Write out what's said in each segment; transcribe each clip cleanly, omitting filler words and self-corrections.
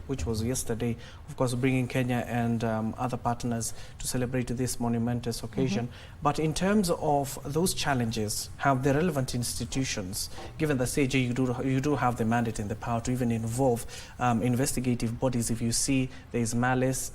which was yesterday, of course, bringing Kenya and other partners to celebrate this monumentous occasion. But in terms of those challenges, have the relevant institutions, given that CAG, you do have the mandate and the power to even involve investigative bodies if you see there is malice,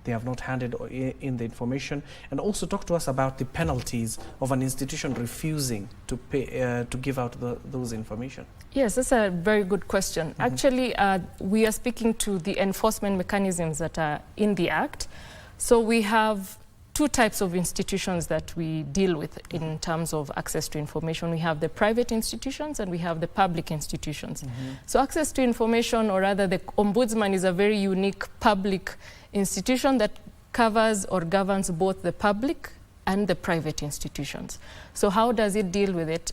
they have not handed in the information, and also talk to us about the penalties of an institution refusing to pay, to give out those information. Yes, that's a very good question. Actually, we are speaking to the enforcement mechanisms that are in the Act. So we have two types of institutions that we deal with in terms of access to information. We have the private institutions and we have the public institutions. So access to information, or rather the Ombudsman, is a very unique public institution that covers or governs both the public and the private institutions. So how does it deal with it?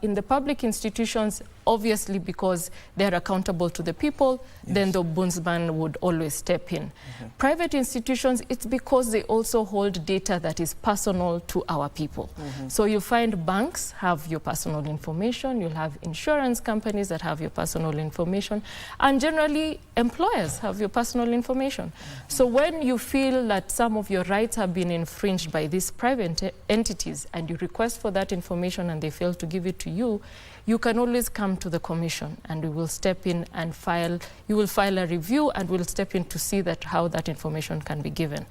In the public institutions, obviously because they're accountable to the people, then the Ombudsman would always step in. Private institutions, it's because they also hold data that is personal to our people. So you find banks have your personal information, you'll have insurance companies that have your personal information, and generally employers have your personal information. So when you feel that some of your rights have been infringed by these private entities and you request for that information and they fail to give it to you, you can always come to the Commission and we will step in and you will file a review and we'll step in to see that how that information can be given.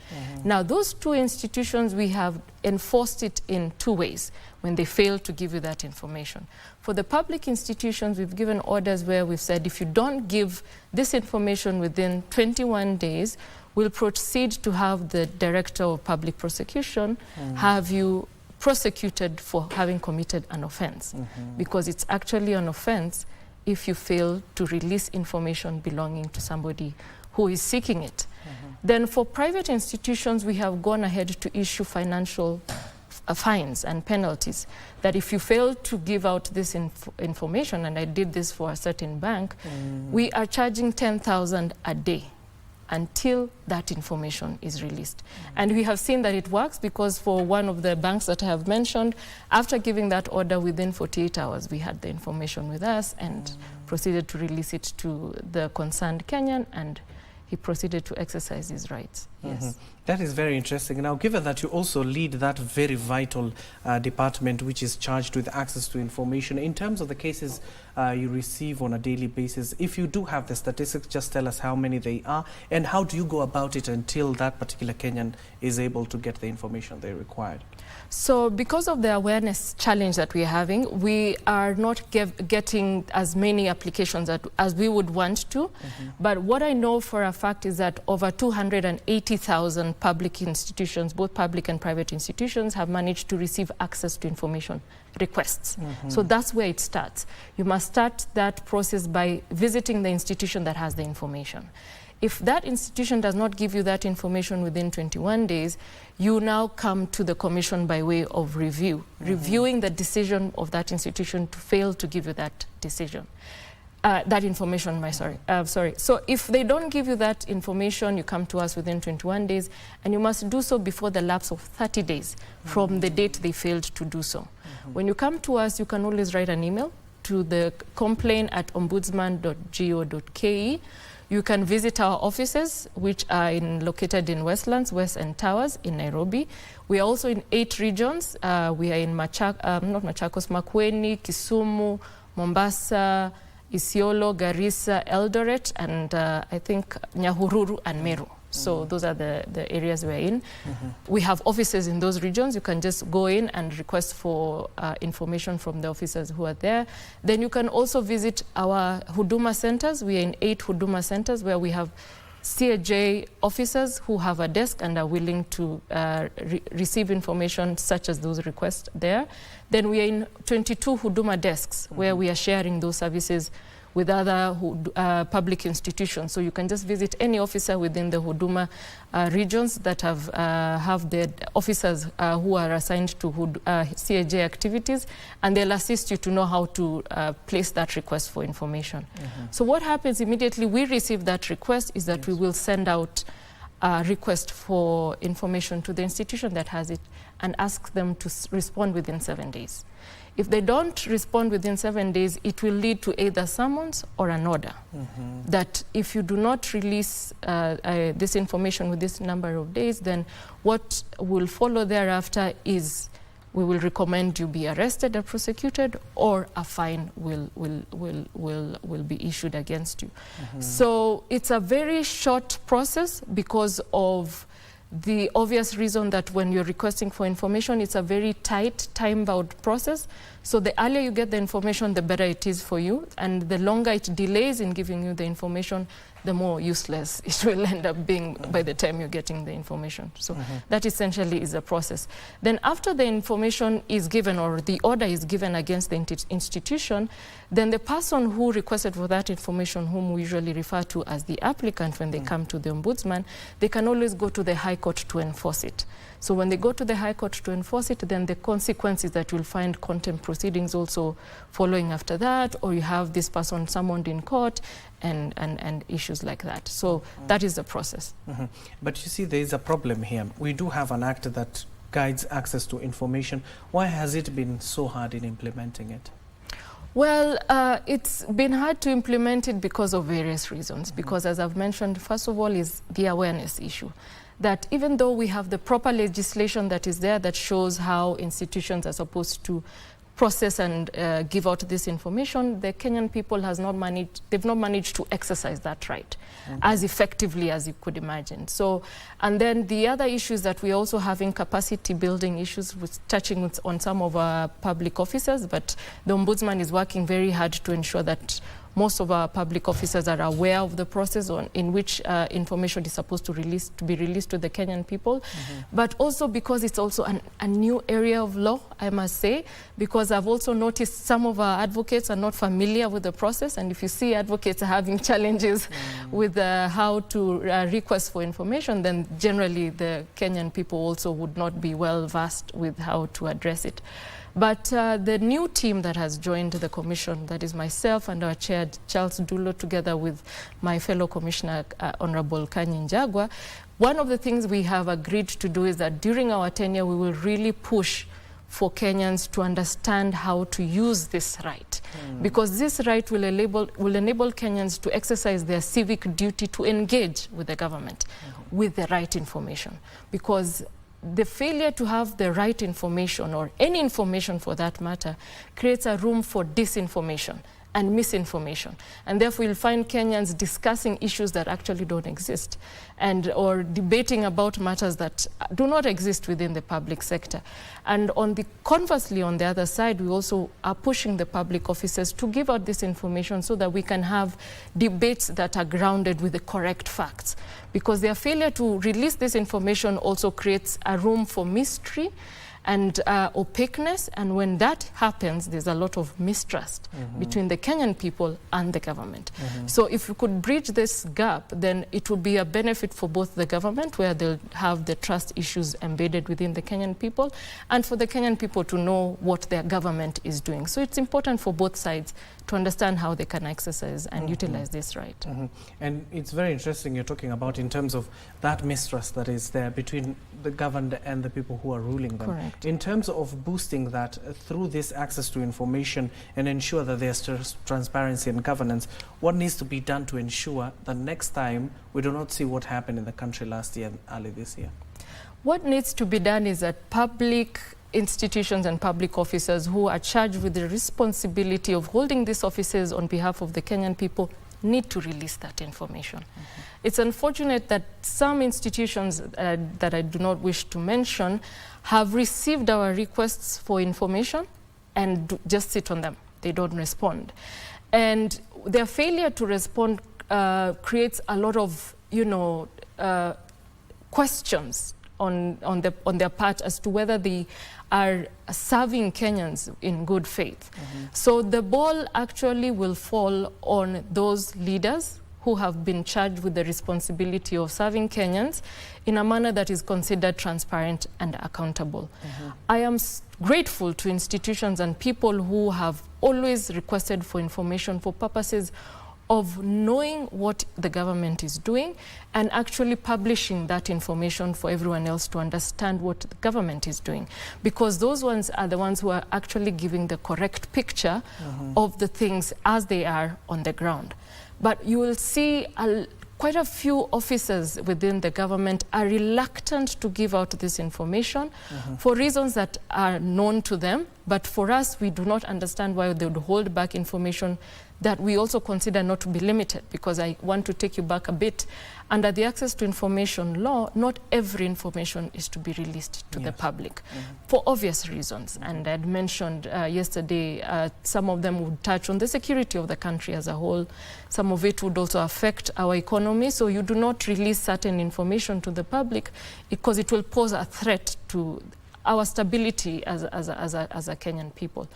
Now, those two institutions, we have enforced it in two ways when they fail to give you that information. For the public institutions, we've given orders where we've said, if you don't give this information within 21 days, we'll proceed to have the Director of Public Prosecution have you prosecuted for having committed an offense, because it's actually an offense if you fail to release information belonging to somebody who is seeking it. Then for private institutions, we have gone ahead to issue financial fines and penalties, that if you fail to give out this information, and I did this for a certain bank, we are charging 10,000 a day until that information is released. And we have seen that it works, because for one of the banks that I have mentioned, after giving that order within 48 hours, we had the information with us and proceeded to release it to the concerned Kenyan, and he proceeded to exercise his rights. Yes. That is very interesting. Now, given that you also lead that very vital department which is charged with access to information, in terms of the cases you receive on a daily basis, if you do have the statistics, just tell us how many they are, and how do you go about it until that particular Kenyan is able to get the information they required? So because of the awareness challenge that we're having, we are not getting as many applications as we would want to. But what I know for a fact is that over 280,000 public institutions, both public and private institutions, have managed to receive access to information requests. So that's where it starts. You must start that process by visiting the institution that has the information. If that institution does not give you that information within 21 days, you now come to the Commission by way of review, reviewing the decision of that institution to fail to give you that decision. That information, sorry. So if they don't give you that information, you come to us within 21 days, and you must do so before the lapse of 30 days from the date they failed to do so. When you come to us, you can always write an email to the complaint@ombudsman.go.ke. You can visit our offices, which are located in Westlands, West and Towers in Nairobi. We are also in 8 regions. We are in Makueni, Kisumu, Mombasa, Isiolo, Garissa, Eldoret, and I think Nyahururu and Meru. So those are the areas we're in. We have offices in those regions. You can just go in and request for information from the officers who are there. Then you can also visit our Huduma centers. We are in 8 Huduma centers where we have CAG officers who have a desk and are willing to receive information such as those requests there. Then we are in 22 Huduma desks where we are sharing those services with other public institutions. So you can just visit any officer within the Huduma regions that have the officers who are assigned to CAG activities, and they'll assist you to know how to place that request for information. So what happens immediately we receive that request is that we will send out a request for information to the institution that has it, and ask them to respond within 7 days. If they don't respond within 7 days, it will lead to either summons or an order that if you do not release this information with this number of days, then what will follow thereafter is we will recommend you be arrested or prosecuted, or a fine will be issued against you. So it's a very short process because of the obvious reason that when you're requesting for information, it's a very tight, time-bound process. So the earlier you get the information, the better it is for you. And the longer it delays in giving you the information, the more useless it will end up being by the time you're getting the information. So that essentially is a process. Then after the information is given or the order is given against the institution, then the person who requested for that information, whom we usually refer to as the applicant when they come to the Ombudsman, they can always go to the High Court to enforce it. So when they go to the High Court to enforce it, then the consequences that you'll find contempt proceedings also following after that, or you have this person summoned in court and issues like that. So that is the process. But you see, there is a problem here. We do have an act that guides access to information. Why has it been so hard in implementing it? Well, it's been hard to implement it because of various reasons. Because as I've mentioned, first of all, is the awareness issue. That even though we have the proper legislation that is there that shows how institutions are supposed to process and give out this information, the Kenyan people they've not managed to exercise that right as effectively as you could imagine. So, and then the other issue is that we're also having capacity building issues with touching on some of our public officers, but the Ombudsman is working very hard to ensure that most of our public officers are aware of the process in which information is supposed to be released to the Kenyan people. But also because it's also a new area of law, I must say, because I've also noticed some of our advocates are not familiar with the process. And if you see advocates are having challenges with how to request for information, then generally the Kenyan people also would not be well versed with how to address it. But the new team that has joined the commission, that is myself and our chair, Charles Dulo, together with my fellow commissioner, Honorable Kanyi Njagwa, one of the things we have agreed to do is that during our tenure, we will really push for Kenyans to understand how to use this right. Because this right will enable Kenyans to exercise their civic duty to engage with the government with the right information. Because the failure to have the right information, or any information for that matter, creates a room for disinformation and misinformation. And therefore you'll find Kenyans discussing issues that actually don't exist, or debating about matters that do not exist within the public sector. And conversely, on the other side, we also are pushing the public officers to give out this information so that we can have debates that are grounded with the correct facts. Because their failure to release this information also creates a room for mystery and opaqueness, and when that happens, there's a lot of mistrust between the Kenyan people and the government. So if we could bridge this gap, then it would be a benefit for both the government, where they'll have the trust issues embedded within the Kenyan people, and for the Kenyan people to know what their government is doing. So it's important for both sides to understand how they can exercise and utilize this right. And it's very interesting you're talking about in terms of that mistrust that is there between the governed and the people who are ruling them. Correct. In terms of boosting that through this access to information and ensure that there's transparency and governance, what needs to be done to ensure that next time we do not see what happened in the country last year and early this year? What needs to be done is that public institutions and public officers who are charged with the responsibility of holding these offices on behalf of the Kenyan people need to release that information. It's unfortunate that some institutions that I do not wish to mention have received our requests for information and just sit on them. They don't respond. And their failure to respond creates a lot of, questions on their part as to whether they are serving Kenyans in good faith. So the ball actually will fall on those leaders who have been charged with the responsibility of serving Kenyans in a manner that is considered transparent and accountable. I am grateful to institutions and people who have always requested for information for purposes of knowing what the government is doing and actually publishing that information for everyone else to understand what the government is doing. Because those ones are the ones who are actually giving the correct picture of the things as they are on the ground. But you will see quite a few officers within the government are reluctant to give out this information for reasons that are known to them. But for us, we do not understand why they would hold back information that we also consider not to be limited, because I want to take you back a bit. Under the Access to Information law, not every information is to be released to the public for obvious reasons. And I'd mentioned yesterday, some of them would touch on the security of the country as a whole. Some of it would also affect our economy. So you do not release certain information to the public because it will pose a threat to our stability as a Kenyan people.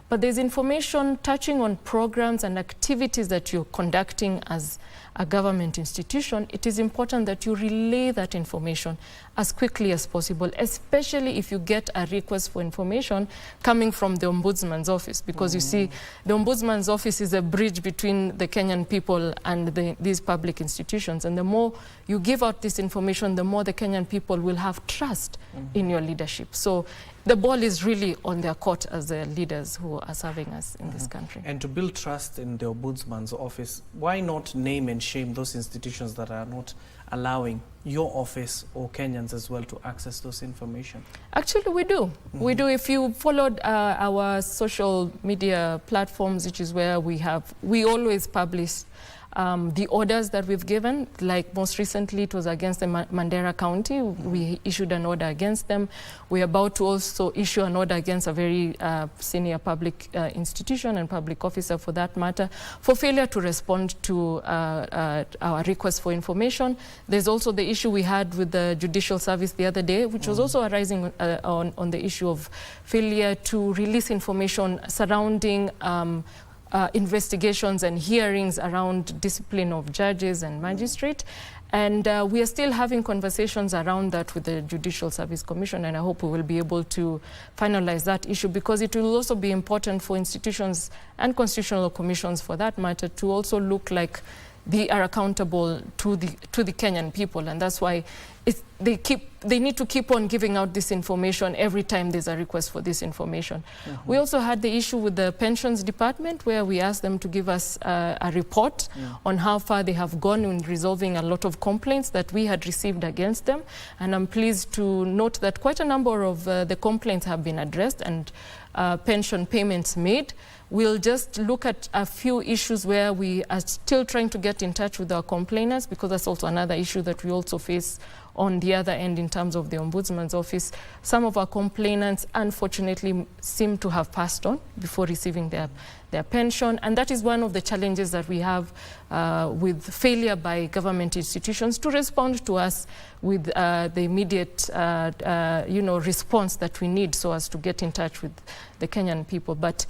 But there's information touching on programs and activities that you're conducting as a government institution. It is important that you relay that information as quickly as possible, especially if you get a request for information coming from the Ombudsman's office, because you see, the Ombudsman's office is a bridge between the Kenyan people and these public institutions. And the more you give out this information, the more the Kenyan people will have trust in your leadership. So the ball is really on their court as the leaders who are serving us in this country. And to build trust in the Ombudsman's office, why not name and shame those institutions that are not allowing your office or Kenyans as well to access those information? Actually, we do. We do. If you followed our social media platforms, which is where we always publish the orders that we've given. Like most recently, it was against the Mandera County. We issued an order against them. We're about to also issue an order against a very senior public institution and public officer, for that matter, for failure to respond to our request for information. There's also the issue we had with the Judicial Service the other day, which was also arising on the issue of failure to release information surrounding investigations and hearings around discipline of judges and magistrates. And we are still having conversations around that with the Judicial Service Commission, and I hope we will be able to finalize that issue, because it will also be important for institutions and constitutional commissions, for that matter, to also look like they are accountable to the Kenyan people. And that's why they need to keep on giving out this information every time there's a request for this information. We also had the issue with the pensions department, where we asked them to give us a report on how far they have gone in resolving a lot of complaints that we had received against them. And I'm pleased to note that quite a number of the complaints have been addressed and pension payments made. We'll just look at a few issues where we are still trying to get in touch with our complainants, because that's also another issue that we also face on the other end in terms of the Ombudsman's office. Some of our complainants, unfortunately, seem to have passed on before receiving their pension. And that is one of the challenges that we have with failure by government institutions to respond to us with the immediate response that we need, so as to get in touch with the Kenyan people. But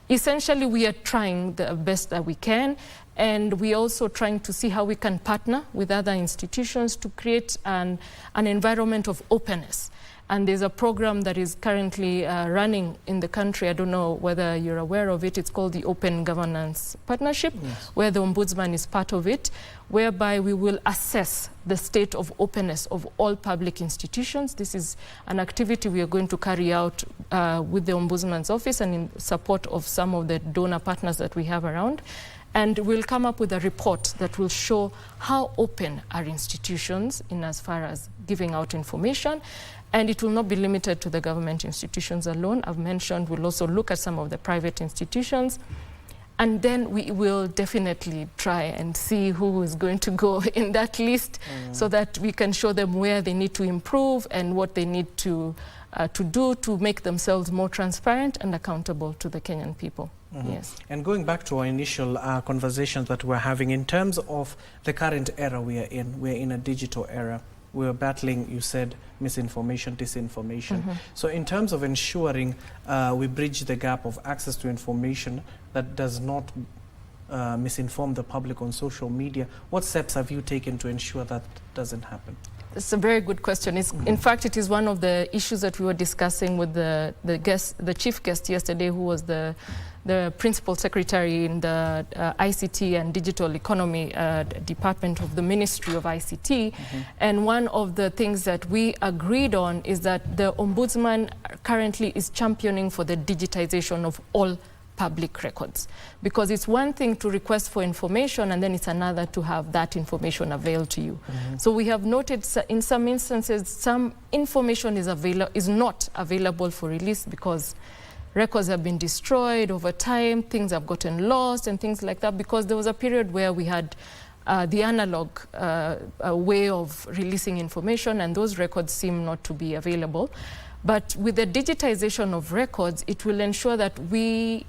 essentially, we are trying the best that we can, and we are also trying to see how we can partner with other institutions to create an environment of openness. And there's a program that is currently running in the country. I don't know whether you're aware of it. It's called the Open Governance Partnership, where the Ombudsman is part of it, whereby we will assess the state of openness of all public institutions. This is an activity we are going to carry out with the Ombudsman's office and in support of some of the donor partners that we have around. And we'll come up with a report that will show how open are institutions in as far as giving out information. And it will not be limited to the government institutions alone. I've mentioned we'll also look at some of the private institutions. And then we will definitely try and see who is going to go in that list, so that we can show them where they need to improve and what they need to do to make themselves more transparent and accountable to the Kenyan people. Yes. And going back to our initial conversations that we're having, in terms of the current era we're in a digital era. We're battling, you said, misinformation, disinformation. So in terms of ensuring we bridge the gap of access to information that does not misinform the public on social media, what steps have you taken to ensure that doesn't happen? It's a very good question. In fact, it is one of the issues that we were discussing with the chief guest yesterday, who was the principal secretary in the ICT and Digital Economy Department of the Ministry of ICT. And one of the things that we agreed on is that the Ombudsman currently is championing for the digitization of all public records, because it's one thing to request for information and then it's another to have that information availed to you. So we have noted in some instances some information is not available for release because records have been destroyed over time, things have gotten lost and things like that, because there was a period where we had the analog way of releasing information, and those records seem not to be available. But with the digitization of records, it will ensure that we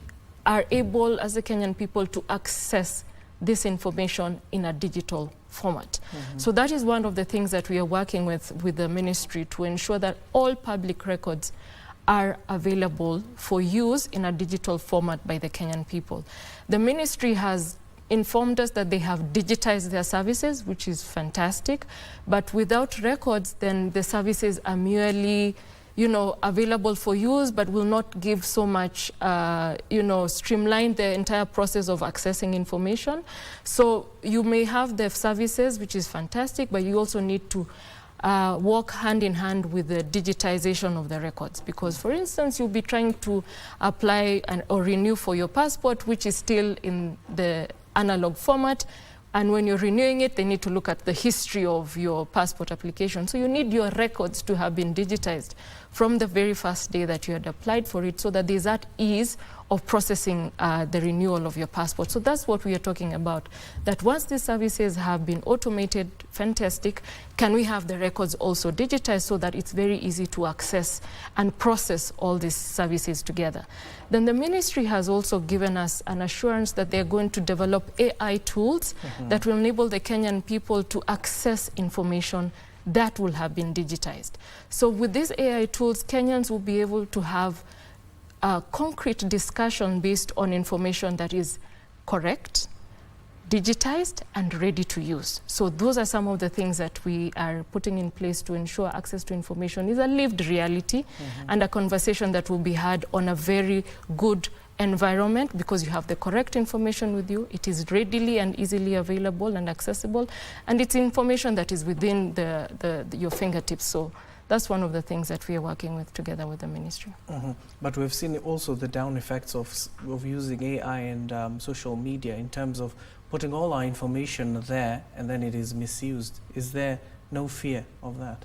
are able, as the Kenyan people, to access this information in a digital format. So that is one of the things that we are working with the ministry, to ensure that all public records are available for use in a digital format by the Kenyan people. The ministry has informed us that they have digitized their services, which is fantastic, but without records, then the services are merely available for use, but will not give so much, streamline the entire process of accessing information. So you may have the services, which is fantastic, but you also need to work hand in hand with the digitization of the records. Because, for instance, you'll be trying to apply or renew for your passport, which is still in the analog format. And when you're renewing it, they need to look at the history of your passport application. So you need your records to have been digitized from the very first day that you had applied for it, so that there's that ease of processing the renewal of your passport. So that's what we are talking about, that once these services have been automated, fantastic, can we have the records also digitized so that it's very easy to access and process all these services together. Then the ministry has also given us an assurance that they're going to develop AI tools that will enable the Kenyan people to access information that will have been digitized. So with these AI tools, Kenyans will be able to have a concrete discussion based on information that is correct, digitized, and ready to use. So those are some of the things that we are putting in place to ensure access to information is a lived reality and a conversation that will be had on a very good environment, because you have the correct information with you, it is readily and easily available and accessible, and it's information that is within your fingertips. So that's one of the things that we are working with together with the ministry. But we've seen also the down effects of using AI and social media in terms of putting all our information there and then it is misused. Is there no fear of that?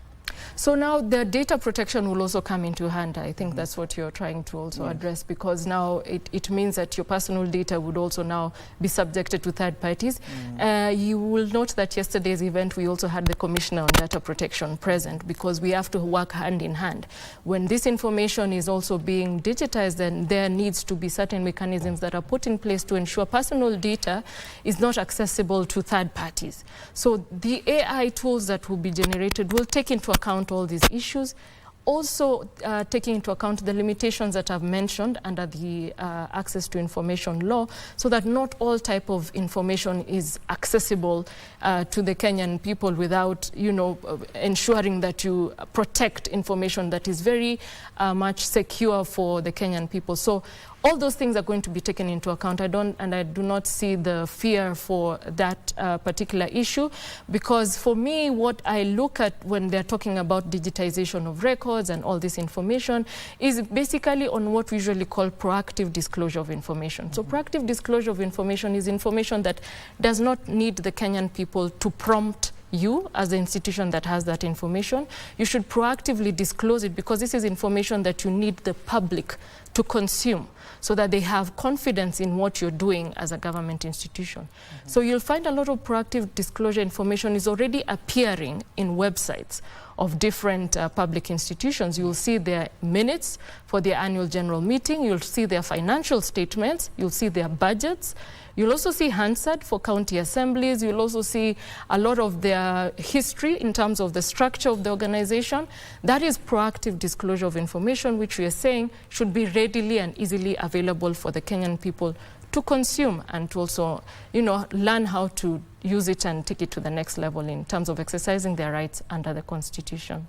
So now the data protection will also come into hand. I think that's what you're trying to also address, because now it means that your personal data would also now be subjected to third parties. You will note that yesterday's event, we also had the Commissioner on Data Protection present, because we have to work hand in hand. When this information is also being digitized, then there needs to be certain mechanisms that are put in place to ensure personal data is not accessible to third parties. So the AI tools that will be generated will take into account all these issues, also taking into account the limitations that I've mentioned under the access to information law, so that not all type of information is accessible to the Kenyan people without, ensuring that you protect information that is very much secure for the Kenyan people. So all those things are going to be taken into account. I do not see the fear for that particular issue, because for me, what I look at when they're talking about digitization of records and all this information is basically on what we usually call proactive disclosure of information. So proactive disclosure of information is information that does not need the Kenyan people to prompt you as the institution that has that information. You should proactively disclose it, because this is information that you need the public to consume, so that they have confidence in what you're doing as a government institution. So you'll find a lot of proactive disclosure information is already appearing in websites of different public institutions. You'll see their minutes for their annual general meeting, you'll see their financial statements, you'll see their budgets, you'll also see Hansard for county assemblies, you'll also see a lot of their history in terms of the structure of the organization. That is proactive disclosure of information, which we are saying should be readily and easily available for the Kenyan people to consume and to also, learn how to use it and take it to the next level in terms of exercising their rights under the Constitution.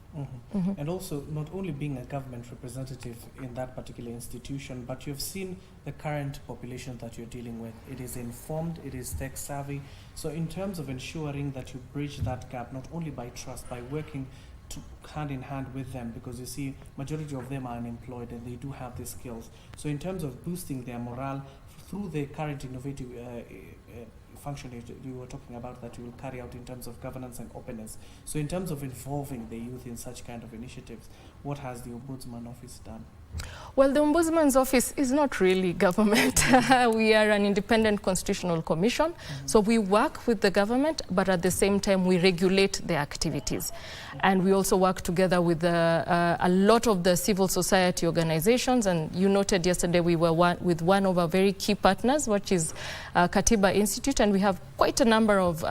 And also, not only being a government representative in that particular institution, but you've seen the current population that you're dealing with. It is informed, it is tech savvy. So in terms of ensuring that you bridge that gap, not only by trust, by working hand in hand with them, because you see majority of them are unemployed and they do have the skills. So in terms of boosting their morale through the current innovative function you were talking about that you will carry out in terms of governance and openness. So in terms of involving the youth in such kind of initiatives, what has the Ombudsman Office done? Well, the Ombudsman's Office is not really government. We are an independent constitutional commission. So we work with the government, but at the same time we regulate their activities. And we also work together with a lot of the civil society organizations. And you noted yesterday we were with one of our very key partners, which is Katiba Institute. And we have quite a number of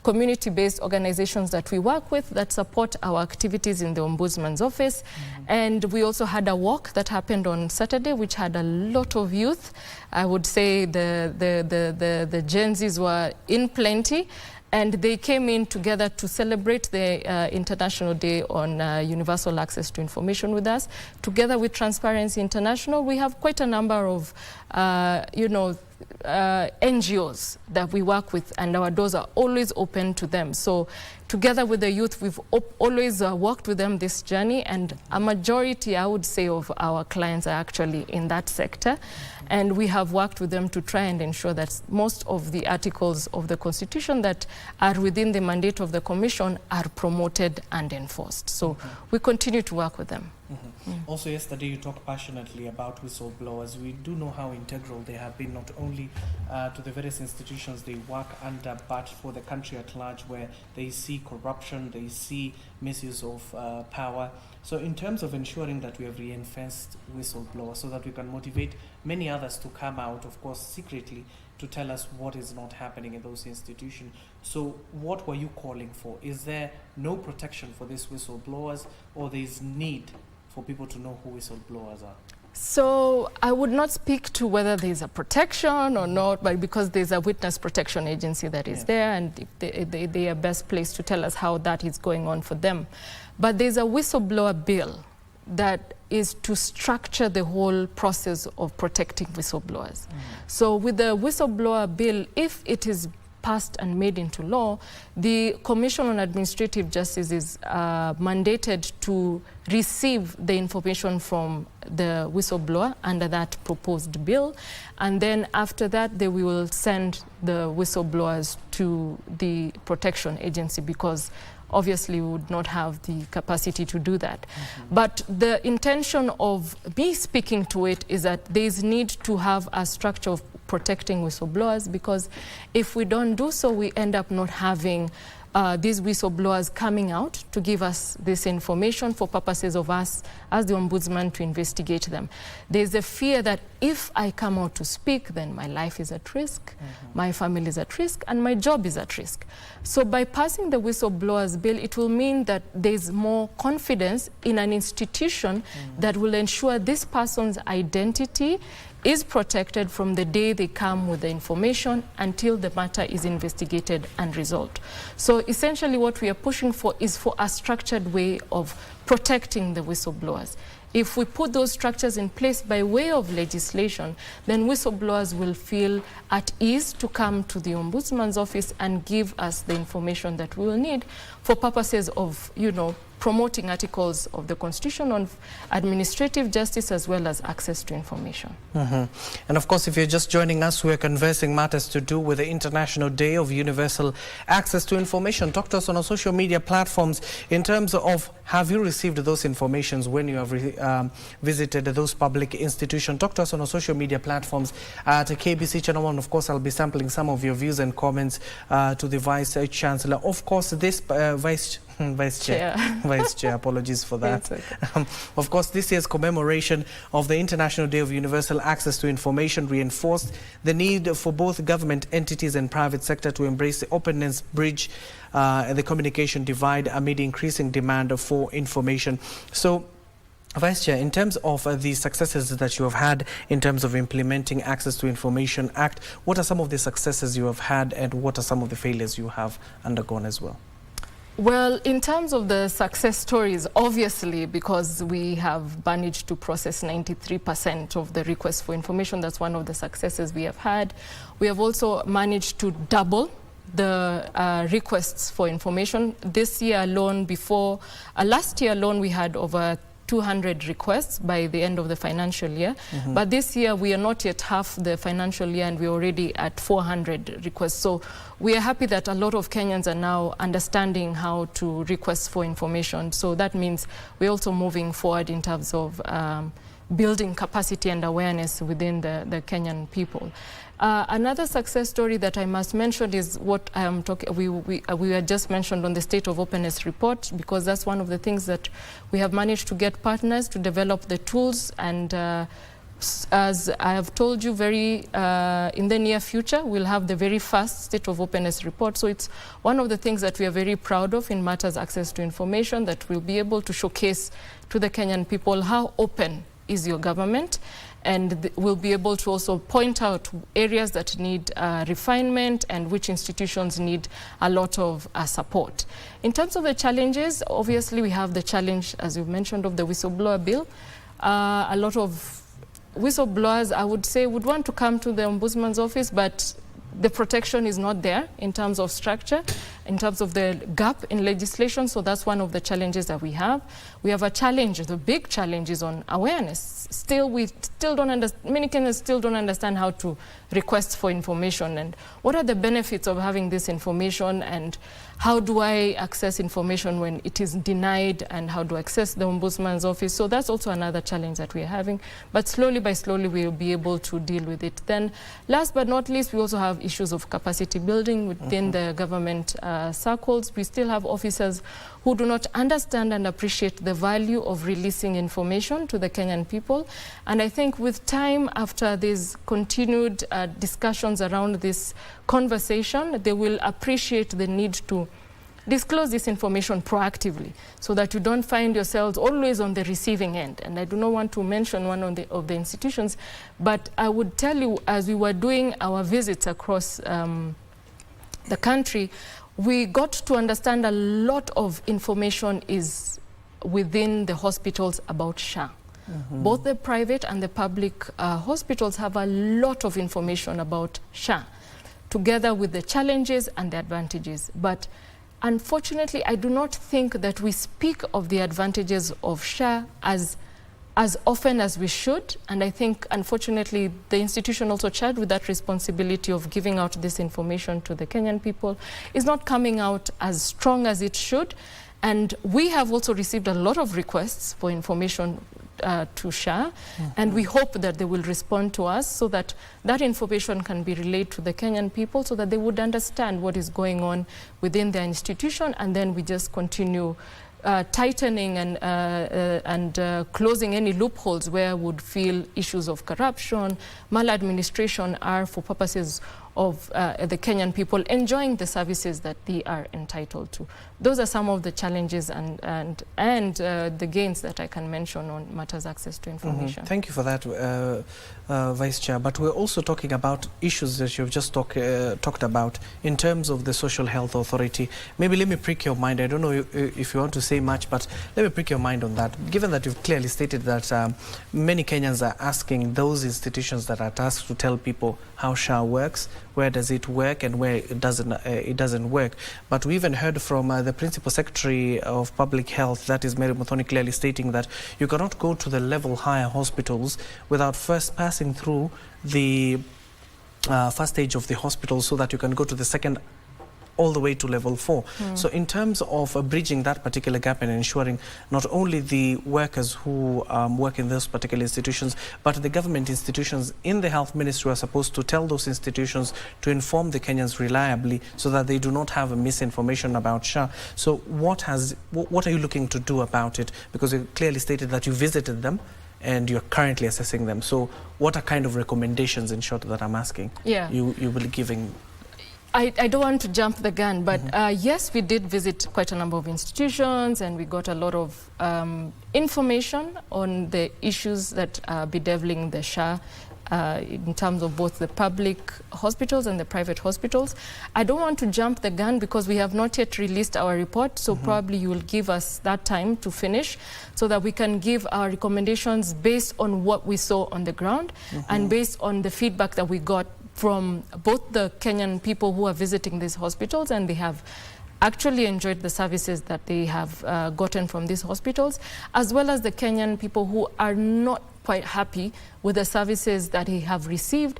community-based organizations that we work with that support our activities in the Ombudsman's Office. And we also had a walk that happened on Saturday, which had a lot of youth. I would say the Gen Zs were in plenty. And they came in together to celebrate the International Day on Universal Access to Information with us. Together with Transparency International, we have quite a number of, NGOs that we work with, and our doors are always open to them. So together with the youth, we've always worked with them this journey, and a majority, I would say, of our clients are actually in that sector. And we have worked with them to try and ensure that most of the articles of the Constitution that are within the mandate of the Commission are promoted and enforced. So we continue to work with them. Also, yesterday you talked passionately about whistleblowers. We do know how integral they have been, not only to the various institutions they work under, but for the country at large, where they see corruption, they see misuse of power. So in terms of ensuring that we have reinforced whistleblowers so that we can motivate many others to come out, of course, secretly, to tell us what is not happening in those institutions. So what were you calling for? Is there no protection for these whistleblowers, or there is need for people to know who whistleblowers are? So I would not speak to whether there's a protection or not, but because there's a witness protection agency that is there, and they are best placed to tell us how that is going on for them. But there's a whistleblower bill that is to structure the whole process of protecting whistleblowers. So with the whistleblower bill, if it is passed and made into law, the Commission on Administrative Justice is mandated to receive the information from the whistleblower under that proposed bill, and then after that they will send the whistleblowers to the protection agency, because obviously we would not have the capacity to do that. But the intention of me speaking to it is that there is need to have a structure of protecting whistleblowers, because if we don't do so, we end up not having these whistleblowers coming out to give us this information for purposes of us as the Ombudsman to investigate them. There's a fear that if I come out to speak, then my life is at risk, my family is at risk, and my job is at risk. So by passing the whistleblowers bill, it will mean that there's more confidence in an institution that will ensure this person's identity is protected from the day they come with the information until the matter is investigated and resolved. So essentially what we are pushing for is for a structured way of protecting the whistleblowers. If we put those structures in place by way of legislation, then whistleblowers will feel at ease to come to the Ombudsman's office and give us the information that we will need for purposes of, promoting articles of the Constitution on administrative justice as well as access to information. And of course, if you're just joining us, we're conversing matters to do with the International Day of Universal Access to Information. Talk to us on our social media platforms in terms of, have you received those informations when you have visited those public institutions? Talk to us on our social media platforms at KBC Channel 1. Of course, I'll be sampling some of your views and comments to the Vice Chancellor. Of course, this Vice Chair, apologies for that. Okay. Of course, this year's commemoration of the International Day of Universal Access to Information reinforced the need for both government entities and private sector to embrace the openness bridge the communication divide amid increasing demand for information. So Vice Chair, in terms of the successes that you have had in terms of implementing Access to Information Act, what are some of the successes you have had and what are some of the failures you have undergone as well? Well, in terms of the success stories, obviously, because we have managed to process 93% of the requests for information, that's one of the successes we have had. We have also managed to double the requests for information. This year alone, last year alone, we had over 200 requests by the end of the financial year. But this year we are not yet half the financial year and we're already at 400 requests. So we are happy that a lot of Kenyans are now understanding how to request for information. So that means we're also moving forward in terms of building capacity and awareness within the Kenyan people. Another success story that I must mention is what I am talking. We had just mentioned on the State of Openness report, because that's one of the things that we have managed to get partners to develop the tools. And as I have told you, in the near future, we'll have the very first State of Openness report. So it's one of the things that we are very proud of in matters access to information, that we'll be able to showcase to the Kenyan people how open is your government, and we'll be able to also point out areas that need refinement and which institutions need a lot of support. In terms of the challenges, obviously we have the challenge, as you mentioned, of the whistleblower bill. A lot of whistleblowers, I would say, would want to come to the Ombudsman's office, but the protection is not there in terms of structure, in terms of the gap in legislation. So that's one of the challenges that we have. We have a challenge, the big challenge is on awareness. Many Kenyans still don't understand how to request for information and what are the benefits of having this information, and how do I access information when it is denied, and how do I access the Ombudsman's office. So that's also another challenge that we're having, but slowly by slowly we'll be able to deal with it. Then last but not least, we also have issues of capacity building within the government circles. We still have officers who do not understand and appreciate the value of releasing information to the Kenyan people. And I think with time, after these continued discussions around this conversation, they will appreciate the need to disclose this information proactively, so that you don't find yourselves always on the receiving end. And I do not want to mention one of the institutions, but I would tell you, as we were doing our visits across the country, we got to understand a lot of information is within the hospitals about SHA. Both the private and the public hospitals have a lot of information about SHA, together with the challenges and the advantages. But unfortunately, I do not think that we speak of the advantages of SHA as often as we should. And I think, unfortunately, the institution also charged with that responsibility of giving out this information to the Kenyan people is not coming out as strong as it should. And we have also received a lot of requests for information to SHA, and we hope that they will respond to us so that that information can be relayed to the Kenyan people, so that they would understand what is going on within their institution, and then we just continue tightening and closing any loopholes where would feel issues of corruption, maladministration are for purposes of the Kenyan people enjoying the services that they are entitled to. Those are some of the challenges and the gains that I can mention on matters access to information. Thank you for that, Vice Chair. But we're also talking about issues that you've just talked about in terms of the Social Health Authority. Maybe let me prick your mind. I don't know if you want to say much, but let me prick your mind on that. Given that you've clearly stated that many Kenyans are asking those institutions that are tasked to tell people how SHA works, where does it work and where it doesn't work. But we even heard from the Principal Secretary of Public Health, that is Mary Muthoni, clearly stating that you cannot go to the level higher hospitals without first passing through the first stage of the hospital, so that you can go to the second all the way to level 4. So in terms of bridging that particular gap and ensuring not only the workers who work in those particular institutions, but the government institutions in the health ministry are supposed to tell those institutions to inform the Kenyans reliably, so that they do not have a misinformation about SHA. So what are you looking to do about it? Because you clearly stated that you visited them and you're currently assessing them. So what are kind of recommendations, in short, that I'm asking, you will be giving? I don't want to jump the gun, but yes, we did visit quite a number of institutions, and we got a lot of information on the issues that are bedeviling the SHA in terms of both the public hospitals and the private hospitals. I don't want to jump the gun because we have not yet released our report, so probably you will give us that time to finish so that we can give our recommendations based on what we saw on the ground and based on the feedback that we got from both the Kenyan people who are visiting these hospitals, and they have actually enjoyed the services that they have gotten from these hospitals, as well as the Kenyan people who are not quite happy with the services that they have received,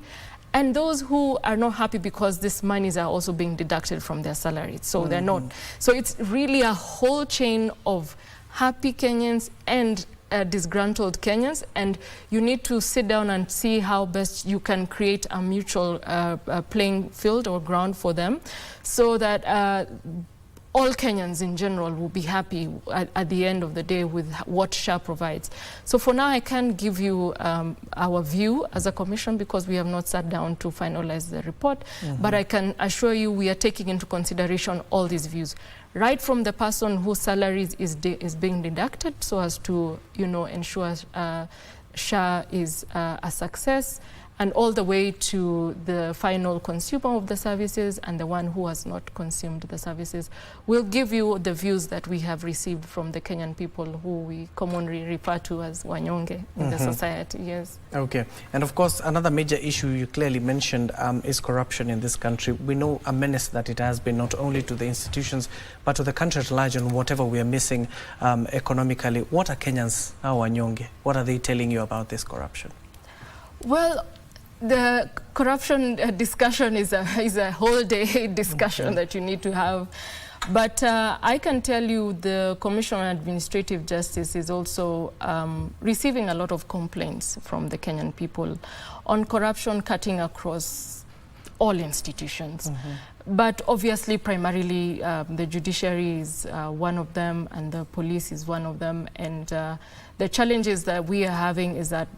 and those who are not happy because these monies are also being deducted from their salaries. So they're not. So it's really a whole chain of happy Kenyans and disgruntled Kenyans, and you need to sit down and see how best you can create a mutual playing field or ground for them, so that all Kenyans in general will be happy at the end of the day with what SHA provides. So for now, I can't give you our view as a commission because we have not sat down to finalize the report, but I can assure you we are taking into consideration all these views, right from the person whose salary is being deducted so as to, ensure SHA is a success, and all the way to the final consumer of the services and the one who has not consumed the services. We'll give you the views that we have received from the Kenyan people who we commonly refer to as wanyonge in the society, yes. Okay, and of course another major issue you clearly mentioned is corruption in this country. We know a menace that it has been not only to the institutions but to the country at large, and whatever we are missing economically. What are Kenyans, our wanyonge, what are they telling you about this corruption? Well, the corruption discussion is a whole day discussion that you need to have. But I can tell you the Commission on Administrative Justice is also receiving a lot of complaints from the Kenyan people on corruption cutting across all institutions. But obviously, primarily, the judiciary is one of them, and the police is one of them. And the challenges that we are having is that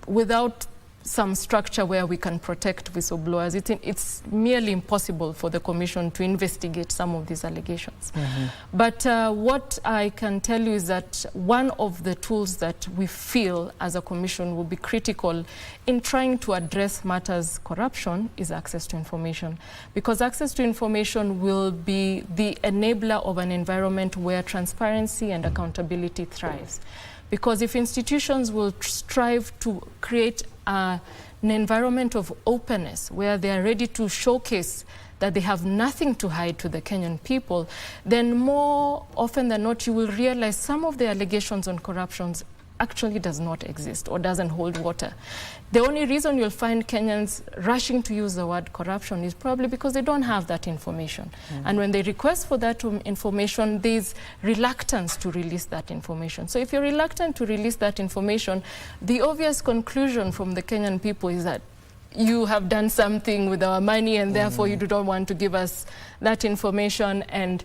without some structure where we can protect whistleblowers, it's merely impossible for the Commission to investigate some of these allegations. But what I can tell you is that one of the tools that we feel as a Commission will be critical in trying to address matters corruption is access to information, because access to information will be the enabler of an environment where transparency and accountability thrives. Because if institutions will strive to create an environment of openness where they are ready to showcase that they have nothing to hide to the Kenyan people, then more often than not you will realize some of the allegations on corruptions actually does not exist or doesn't hold water. The only reason you'll find Kenyans rushing to use the word corruption is probably because they don't have that information. And when they request for that information, there's reluctance to release that information. So if you're reluctant to release that information, the obvious conclusion from the Kenyan people is that you have done something with our money and therefore you don't want to give us that information. And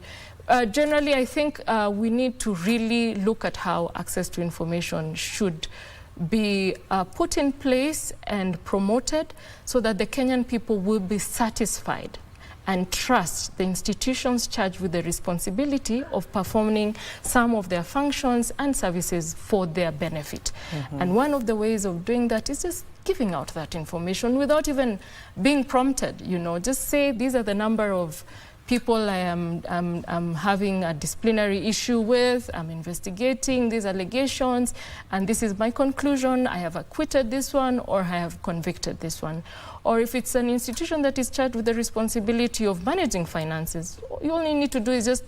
generally, I think we need to really look at how access to information should be put in place and promoted so that the Kenyan people will be satisfied and trust the institutions charged with the responsibility of performing some of their functions and services for their benefit. And one of the ways of doing that is just giving out that information without even being prompted, just say these are the number of people I am having a disciplinary issue with, I'm investigating these allegations, and this is my conclusion, I have acquitted this one or I have convicted this one. Or if it's an institution that is charged with the responsibility of managing finances, you only need to do is just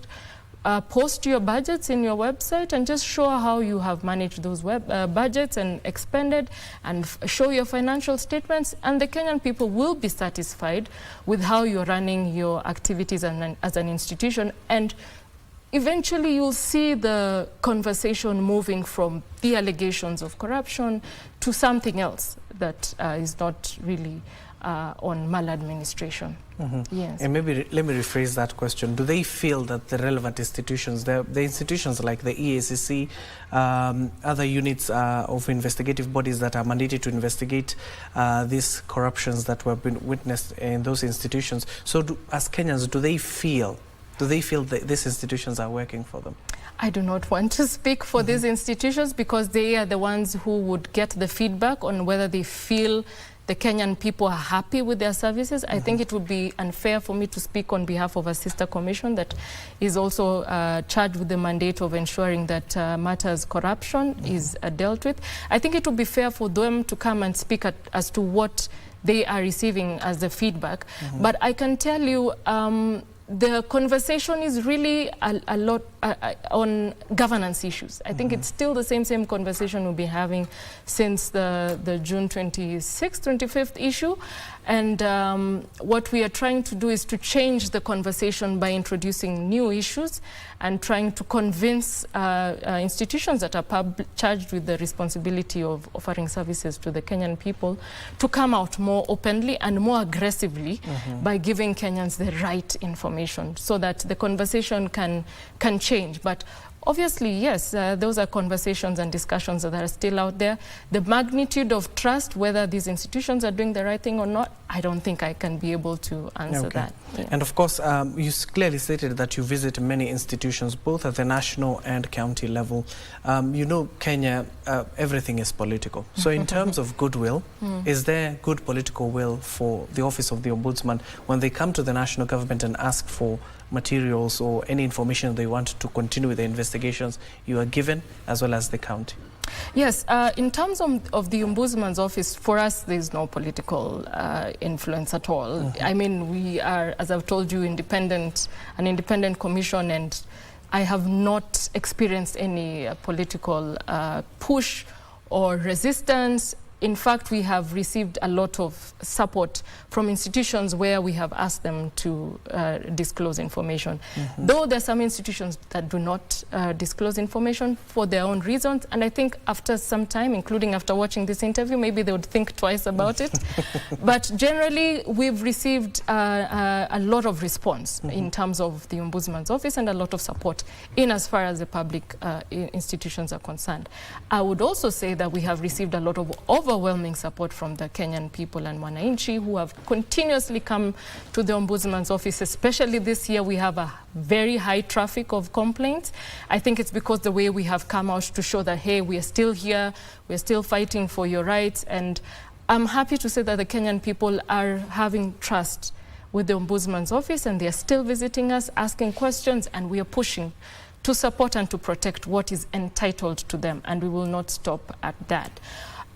post your budgets in your website and just show how you have managed those budgets and expended, and show your financial statements, and the Kenyan people will be satisfied with how you're running your activities as an institution. And eventually you'll see the conversation moving from the allegations of corruption to something else that is not really on maladministration. Yes. And maybe let me rephrase that question. Do they feel that the relevant institutions, the institutions like the EACC, other units of investigative bodies that are mandated to investigate these corruptions that were been witnessed in those institutions, so as Kenyans, do they feel that these institutions are working for them? I do not want to speak for these institutions because they are the ones who would get the feedback on whether they feel the Kenyan people are happy with their services. I think it would be unfair for me to speak on behalf of a sister commission that is also charged with the mandate of ensuring that matters corruption is dealt with. I think it would be fair for them to come and speak as to what they are receiving as the feedback. But I can tell you the conversation is really a lot on governance issues. I think it's still the same conversation we've been having since the June 26th, 25th issue. And what we are trying to do is to change the conversation by introducing new issues and trying to convince institutions that are charged with the responsibility of offering services to the Kenyan people to come out more openly and more aggressively by giving Kenyans the right information so that the conversation can change. But obviously, yes, those are conversations and discussions that are still out there. The magnitude of trust, whether these institutions are doing the right thing or not, I don't think I can be able to answer that. Yeah. And of course, you clearly stated that you visit many institutions, both at the national and county level. You know, Kenya, everything is political. So in terms of goodwill, is there good political will for the Office of the Ombudsman when they come to the national government and ask for materials or any information they want to continue with the investigations, you are given, as well as the county? Yes, in terms of the Ombudsman's office, for us there's no political influence at all. I mean, we are, as I've told you, an independent commission, and I have not experienced any political push or resistance. In fact, we have received a lot of support from institutions where we have asked them to disclose information. Though there are some institutions that do not disclose information for their own reasons, and I think after some time, including after watching this interview, maybe they would think twice about it. But generally, we've received a lot of response in terms of the Ombudsman's office and a lot of support in as far as the public institutions are concerned. I would also say that we have received a lot of overwhelming support from the Kenyan people and wananchi who have continuously come to the Ombudsman's office. Especially this year, we have a very high traffic of complaints. I think it's because the way we have come out to show that, hey, we are still here, we're still fighting for your rights. And I'm happy to say that the Kenyan people are having trust with the Ombudsman's office, and they're still visiting us, asking questions, and we are pushing to support and to protect what is entitled to them, and we will not stop at that.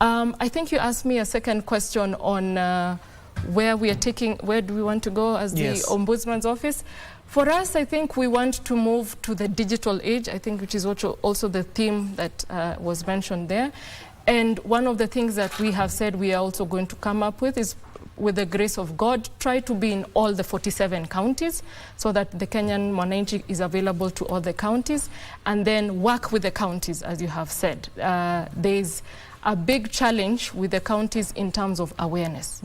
I think you asked me a second question on where do we want to go as the Ombudsman's office? For us, I think we want to move to the digital age, I think, which is also the theme that was mentioned there. And one of the things that we have said we are also going to come up with is, with the grace of God, try to be in all the 47 counties so that the Kenyan Mwananchi is available to all the counties, and then work with the counties, as you have said. There's a big challenge with the counties in terms of awareness.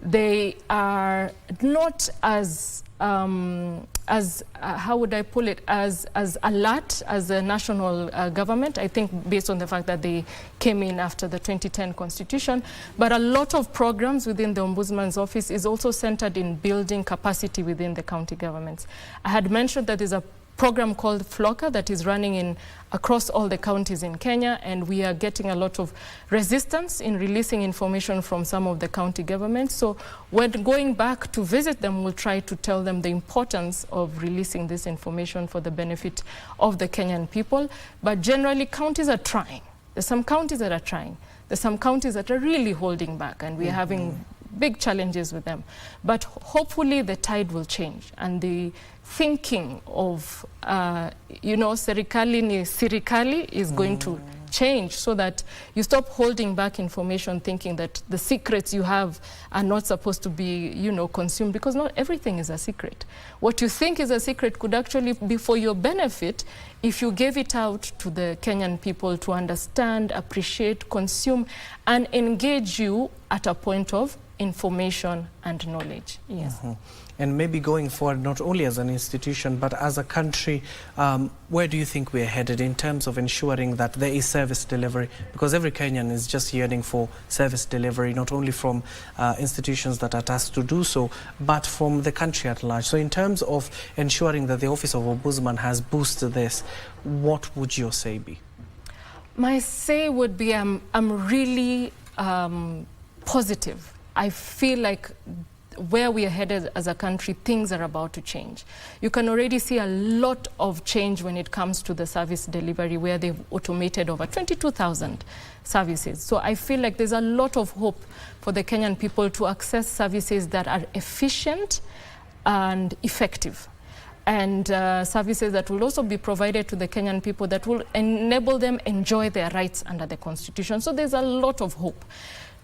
They are not as how would I pull it, as alert as the national government, I think, based on the fact that they came in after the 2010 constitution. But a lot of programs within the Ombudsman's office is also centered in building capacity within the county governments. I had mentioned that there's a program called Floka that is running across all the counties in Kenya, and we are getting a lot of resistance in releasing information from some of the county governments. So when going back to visit them, we'll try to tell them the importance of releasing this information for the benefit of the Kenyan people. But generally, counties are trying. There's some counties that are trying. There's some counties that are really holding back, and we are having big challenges with them. But hopefully the tide will change, and the thinking of, serikali ni sirikali is going to change, so that you stop holding back information thinking that the secrets you have are not supposed to be, consumed, because not everything is a secret. What you think is a secret could actually be for your benefit if you gave it out to the Kenyan people to understand, appreciate, consume, and engage you at a point of information and knowledge. Yes. And maybe going forward, not only as an institution, but as a country, where do you think we're headed in terms of ensuring that there is service delivery? Because every Kenyan is just yearning for service delivery, not only from institutions that are tasked to do so, but from the country at large. So in terms of ensuring that the Office of Ombudsman has boosted this, what would your say be? My say would be I'm really positive. I feel like where we are headed as a country, things are about to change. You can already see a lot of change when it comes to the service delivery, where they've automated over 22,000 services. So I feel like there's a lot of hope for the Kenyan people to access services that are efficient and effective, and services that will also be provided to the Kenyan people that will enable them enjoy their rights under the Constitution. So there's a lot of hope.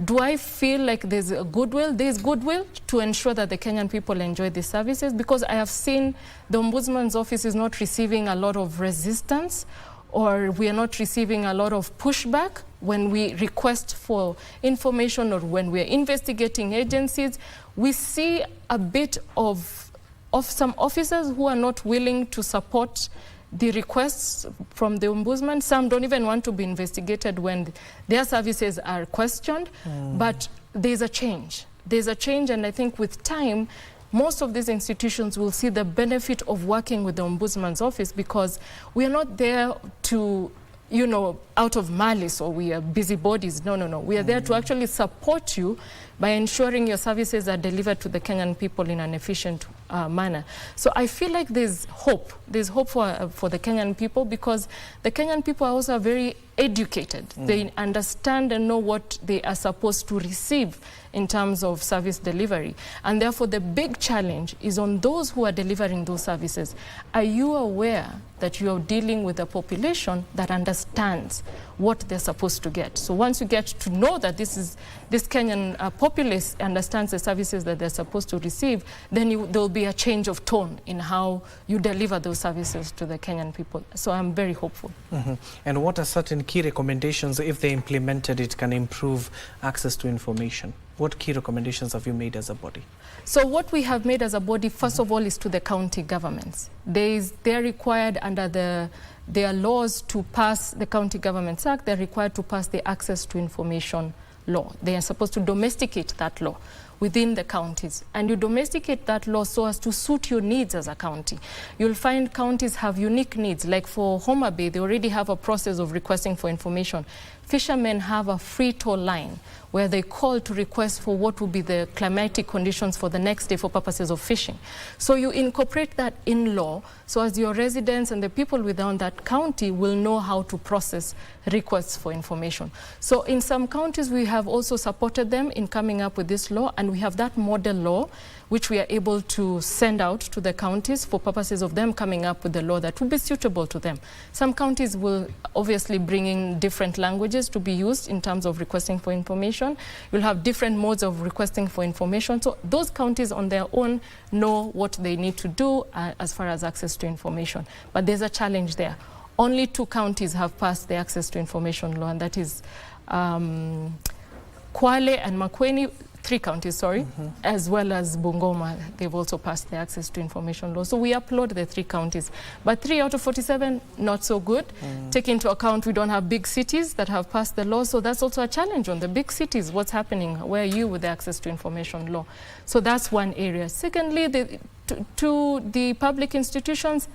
Do I feel like there's a goodwill? There's goodwill to ensure that the Kenyan people enjoy these services, because I have seen the Ombudsman's office is not receiving a lot of resistance, or we are not receiving a lot of pushback when we request for information or when we are investigating agencies. We see a bit of some officers who are not willing to support the requests from the Ombudsman. Some don't even want to be investigated when their services are questioned. But there's a change. There's a change, and I think with time, most of these institutions will see the benefit of working with the Ombudsman's office, because we are not there to, you know, out of malice, or we are busybodies. No, no, no. We are there to actually support you by ensuring your services are delivered to the Kenyan people in an efficient manner. So I feel like there's hope. There's hope for the Kenyan people, because the Kenyan people are also very educated. They understand and know what they are supposed to receive in terms of service delivery. And therefore, the big challenge is on those who are delivering those services. Are you aware that you are dealing with a population that understands what they're supposed to get? So once you get to know that this Kenyan populace understands the services that they're supposed to receive, then there'll be a change of tone in how you deliver those services to the Kenyan people. So I'm very hopeful. And what are certain key recommendations, if they implemented it, can improve access to information? What key recommendations have you made as a body? So what we have made as a body, first of all, is to the county governments. They are required under their laws to pass the County Governments Act. They're required to pass the Access to Information law. They are supposed to domesticate that law within the counties. And you domesticate that law so as to suit your needs as a county. You'll find counties have unique needs. Like for Homa Bay, they already have a process of requesting for information. Fishermen have a free toll line where they call to request for what will be the climatic conditions for the next day for purposes of fishing. So you incorporate that in law so as your residents and the people within that county will know how to process requests for information. So in some counties, we have also supported them in coming up with this law, and we have that model law which we are able to send out to the counties for purposes of them coming up with the law that will be suitable to them. Some counties will obviously bring in different languages to be used in terms of requesting for information. You'll have different modes of requesting for information. So those counties on their own know what they need to do as far as access to information. But there's a challenge there. Only 2 counties have passed the Access to Information law, and that is Kwale and Makueni. 3 counties, sorry, as well as Bungoma. They've also passed the Access to Information law. So we applaud the 3 counties. But 3 out of 47, not so good. Take into account we don't have big cities that have passed the law. So that's also a challenge on the big cities. What's happening? Where are you with the Access to Information law? So that's one area. Secondly, to the public institutions,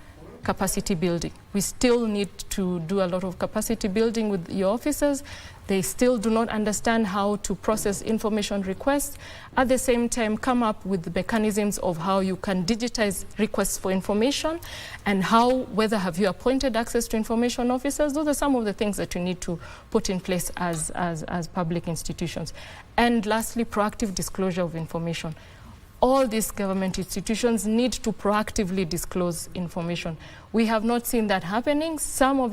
capacity building. We still need to do a lot of capacity building with your officers. They still do not understand how to process information requests. At the same time, come up with the mechanisms of how you can digitize requests for information, and whether have you appointed access to information officers. Those are some of the things that you need to put in place as public institutions. And lastly, proactive disclosure of information. All these government institutions need to proactively disclose information. We have not seen that happening. Some of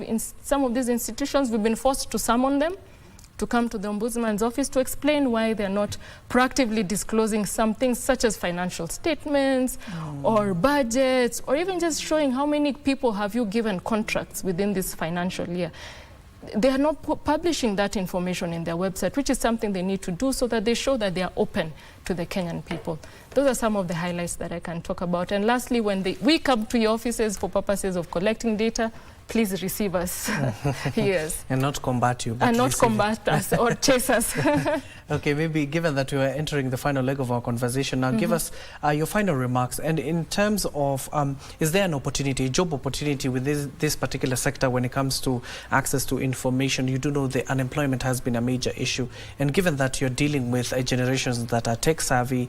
these institutions, we've been forced to summon them to come to the Ombudsman's office to explain why they're not proactively disclosing some things such as financial statements or budgets, or even just showing how many people have you given contracts within this financial year. they are not publishing that information in their website, which is something they need to do so that they show that they are open to the Kenyan people. Those are some of the highlights that I can talk about. And lastly, when we come to your offices for purposes of collecting data, please receive us. Yes. And not combat you. But and not combat us or chase us. Okay, maybe given that we are entering the final leg of our conversation, now give us your final remarks. And in terms of, is there an opportunity, a job opportunity with this particular sector when it comes to access to information? You do know the unemployment has been a major issue. And given that you're dealing with generations that are tech savvy,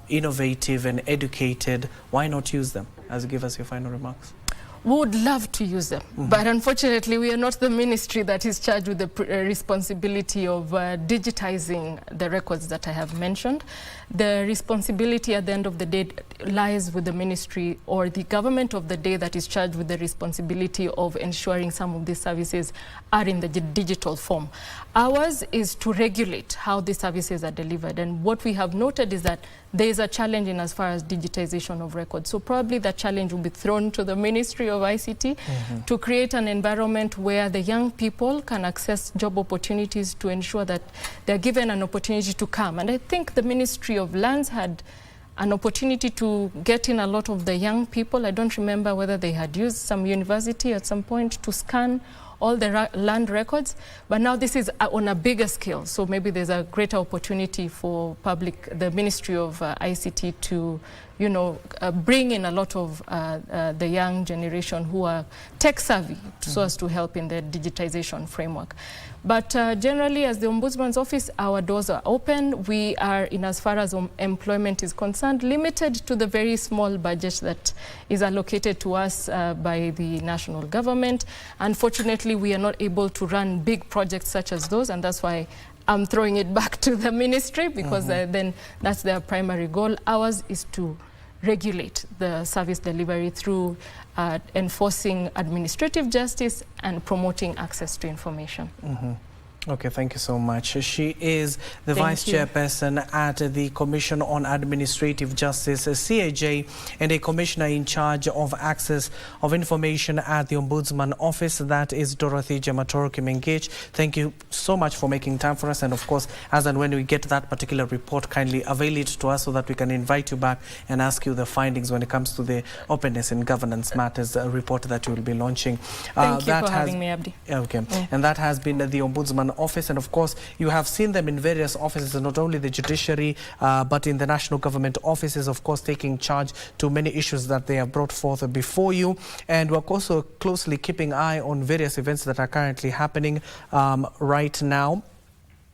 innovative and educated, why not use them? As give us your final remarks. We would love to use them, but unfortunately we are not the ministry that is charged with the responsibility of digitizing the records that I have mentioned. The responsibility at the end of the day lies with the ministry or the government of the day that is charged with the responsibility of ensuring some of these services are in the digital form. Ours is to regulate how these services are delivered, and what we have noted is that there is a challenge in as far as digitization of records. So probably that challenge will be thrown to the Ministry of ICT to create an environment where the young people can access job opportunities to ensure that they're given an opportunity to come. And I think the Ministry of Lands had an opportunity to get in a lot of the young people. I don't remember whether they had used some university at some point to scan all the land records, but now this is on a bigger scale. So maybe there's a greater opportunity for the Ministry of ICT to, bring in a lot of the young generation who are tech savvy so as to help in the digitization framework. But generally, as the Ombudsman's office, our doors are open. We are, in as far as employment is concerned, limited to the very small budget that is allocated to us by the national government. Unfortunately, we are not able to run big projects such as those, and that's why I'm throwing it back to the ministry, because then that's their primary goal. Ours is to regulate the service delivery through enforcing administrative justice and promoting access to information. Okay, thank you so much. She is the Vice Chairperson at the Commission on Administrative Justice, CAJ, and a Commissioner in charge of access of information at the Ombudsman Office. That is Dorothy Jemator Kimengich. Thank you so much for making time for us. And of course, as and when we get that particular report, kindly avail it to us so that we can invite you back and ask you the findings when it comes to the openness in governance matters report that you will be launching. Thank you for having me, Abdi. Okay, and that has been the Ombudsman Office, and of course you have seen them in various offices, not only the judiciary but in the national government offices, of course, taking charge to many issues that they have brought forth before you. And we're also closely keeping eye on various events that are currently happening right now.